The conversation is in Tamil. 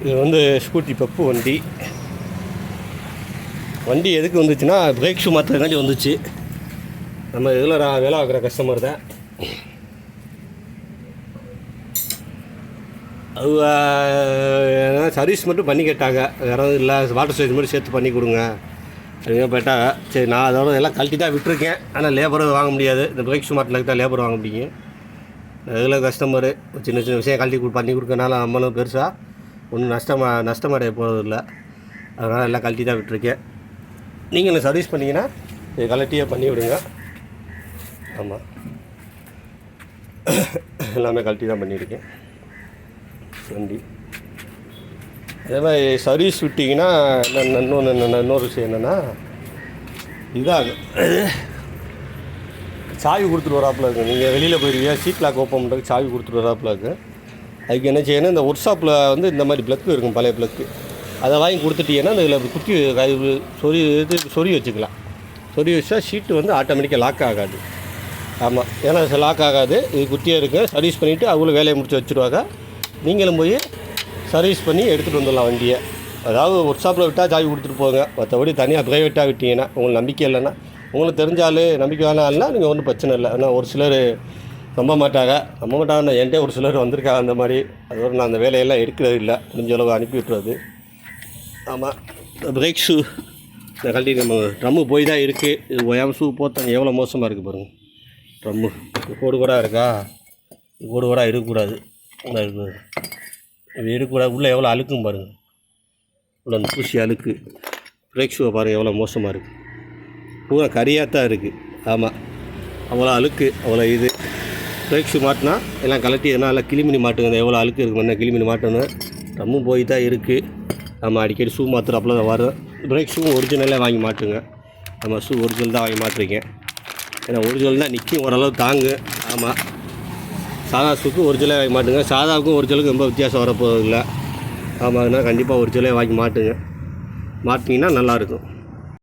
இது வந்து ஸ்கூட்டி பப்பு வண்டி எதுக்கு வந்துச்சுன்னா பிரேக் ஷூ மாற்றுறதுக்காண்டி வந்துச்சு. நம்ம இதில் வேலை பார்க்குற கஸ்டமர் தான். அது சர்வீஸ் மட்டும் பண்ணி கேட்டாங்க, வேறு இல்லை வாட்டர் சர்வீஸ் மட்டும் சேர்த்து பண்ணி கொடுங்க அப்படிங்க போயிட்டாங்க. சரி, நான் அதோட எல்லாம் கழட்டி தான் விட்டுருக்கேன். ஆனால் லேபரும் வாங்க முடியாது, இந்த பிரேக் ஷூ மாட்டில் தான் லேபர் வாங்க முடியும். இதில் கஸ்டமரு சின்ன சின்ன விஷயம் கழட்டி பண்ணி கொடுக்கறனால நம்மளும் பெருசாக ஒன்றும் நஷ்டமடைய போகிறதில்ல. அதனால் எல்லாம் கழட்டி தான் விட்டுருக்கேன். நீங்கள் சர்வீஸ் பண்ணிங்கன்னா இதை கழட்டியே பண்ணி விடுங்க. ஆமாம், எல்லாமே கழட்டி தான் பண்ணியிருக்கேன் வண்டி. அதே மாதிரி சர்வீஸ் விட்டிங்கன்னா இன்னொரு விஷயம் என்னென்னா இதாகும், சாவி கொடுத்துட்டு வராப்பில் இருக்குது. நீங்கள் வெளியில் போயிருவீங்க, சீட் லாக் ஓப்பன் பண்ணுறதுக்கு சாவி கொடுத்துட்டு வராப்பில் இருக்குது. அதுக்கு என்ன செய்யணும், இந்த ஒர்க் ஷாப்பில் வந்து இந்த மாதிரி ப்ளக்கு இருக்கும், பழைய ப்ளக்கு. அதை வாங்கி கொடுத்துட்டீங்கன்னா இதில் குத்தி சொறி வச்சுக்கலாம். சொறி வச்சா ஷீட்டு வந்து ஆட்டோமேட்டிக்காக லாக் ஆகாது. ஆமாம், ஏன்னா லாக் ஆகாது. இது குத்தியே இருக்குது. சர்வீஸ் பண்ணிவிட்டு அவங்களும் வேலையை முடிச்சு வச்சுருவாங்க. நீங்களும் போய் சர்வீஸ் பண்ணி எடுத்துகிட்டு வந்துடலாம் வண்டியை. அதாவது ஒர்க் ஷாப்பில் விட்டால் சாவி கொடுத்துட்டு போங்க. மற்றபடி தனியாக ப்ரைவேட்டாக விட்டீங்கன்னா உங்களுக்கு நம்பிக்கை இல்லைன்னா, உங்களுக்கு தெரிஞ்சால் நம்பிக்கை வேணாம்னா நீங்கள் ஒன்றும் பிரச்சனை இல்லை. ஏன்னா ஒரு சிலர் நம்ப மாட்டாங்கன்னா என்கிட்ட ஒரு சிலர் வந்திருக்காங்க அந்த மாதிரி. அதோட நான் அந்த வேலையெல்லாம் எடுக்கிறது இல்லை, முடிஞ்ச அளவு அனுப்பி விட்டுறது. ஆமாம், பிரேக் ஷூ இந்த கழட்டி நம்ம ட்ரம்மு போய் தான் இருக்குது. இது ஓயாமல் ஷூ போத்தாங்க, எவ்வளோ மோசமாக இருக்குது பாருங்கள். ட்ரம்மு கோடு கூட இருக்கா, கோடு கூட இருக்கக்கூடாது, இது இருக்கக்கூடாது. உள்ளே எவ்வளோ அழுக்கும் பாருங்கள், உள்ள அந்த பூசி அழுக்கு. பிரேக் ஷூவை பாருங்கள் எவ்வளோ மோசமாக இருக்குது, பூரா கரியாக தான் இருக்குது. ஆமாம், அவ்வளோ அழுக்கு, அவ்வளோ இது. பிரேக் ஷூ மாட்டினா எல்லாம் கலட்டி எதனா எல்லாம் கிளிமினி மாட்டுங்க. எவ்வளோ அழுக்கு இருக்குது என்ன கிளிமினி மாட்டணும். ட்ரம்மும் போய் தான் இருக்குது. நம்ம அடிக்கடி ஷூ மாற்றுறப்பல தான் வரும். பிரேக் ஷூ ஒரிஜினலாக வாங்கி மாட்டுங்க. நம்ம ஷூ ஒரிஜினல் தான் வாங்கி மாட்டிருக்கேன். ஏன்னா ஒரிஜினல் தான் நிற்கும், ஓரளவு தாங்கு. ஆமாம், சாதா ஷூக்கு ஒரிஜினலாக வாங்கி மாட்டுங்க. சாதாவுக்கும் ஒரிஜினலுக்கும் ரொம்ப வித்தியாசம் வரப்போதில்லை. ஆமாம், அதனால் கண்டிப்பாக ஒரிஜினலாக வாங்கி மாட்டுங்க. மாட்டினீங்கன்னா நல்லாயிருக்கும்.